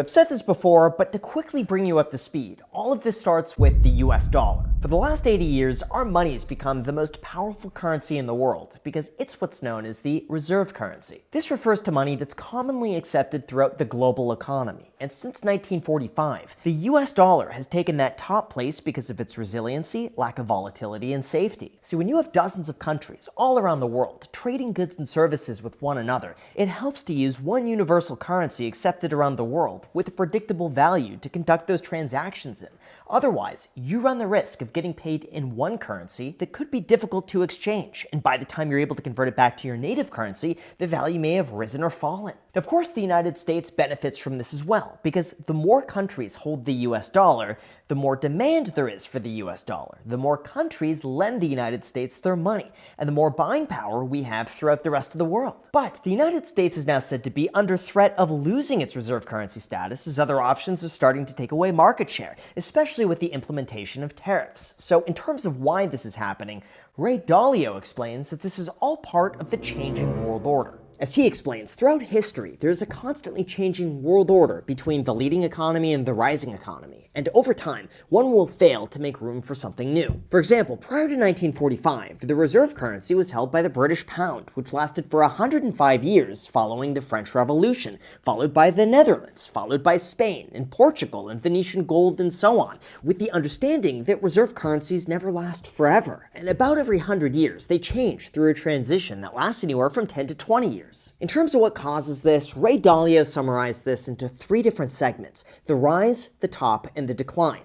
I've said this before, but to quickly bring you up to speed, all of this starts with the US dollar. For the last 80 years, our money has become the most powerful currency in the world because it's what's known as the reserve currency. This refers to money that's commonly accepted throughout the global economy, and since 1945, the US dollar has taken that top place because of its resiliency, lack of volatility, and safety. See, when you have dozens of countries all around the world trading goods and services with one another, it helps to use one universal currency accepted around the world with a predictable value to conduct those transactions in. Otherwise, you run the risk of getting paid in one currency that could be difficult to exchange, and by the time you're able to convert it back to your native currency, the value may have risen or fallen. Of course, the United States benefits from this as well, because the more countries hold the US dollar, the more demand there is for the US dollar. The more countries lend the United States their money, and the more buying power we have throughout the rest of the world. But the United States is now said to be under threat of losing its reserve currency status as other options are starting to take away market share, especially with the implementation of tariffs. So in terms of why this is happening, Ray Dalio explains that this is all part of the changing world order. As he explains, throughout history, there's a constantly changing world order between the leading economy and the rising economy, and over time, one will fail to make room for something new. For example, prior to 1945, the reserve currency was held by the British pound, which lasted for 105 years following the French Revolution, followed by the Netherlands, followed by Spain, and Portugal, and Venetian gold, and so on, with the understanding that reserve currencies never last forever. And about every 100 years, they change through a transition that lasts anywhere from 10 to 20 years. In terms of what causes this, Ray Dalio summarized this into three different segments: the rise, the top, and the decline.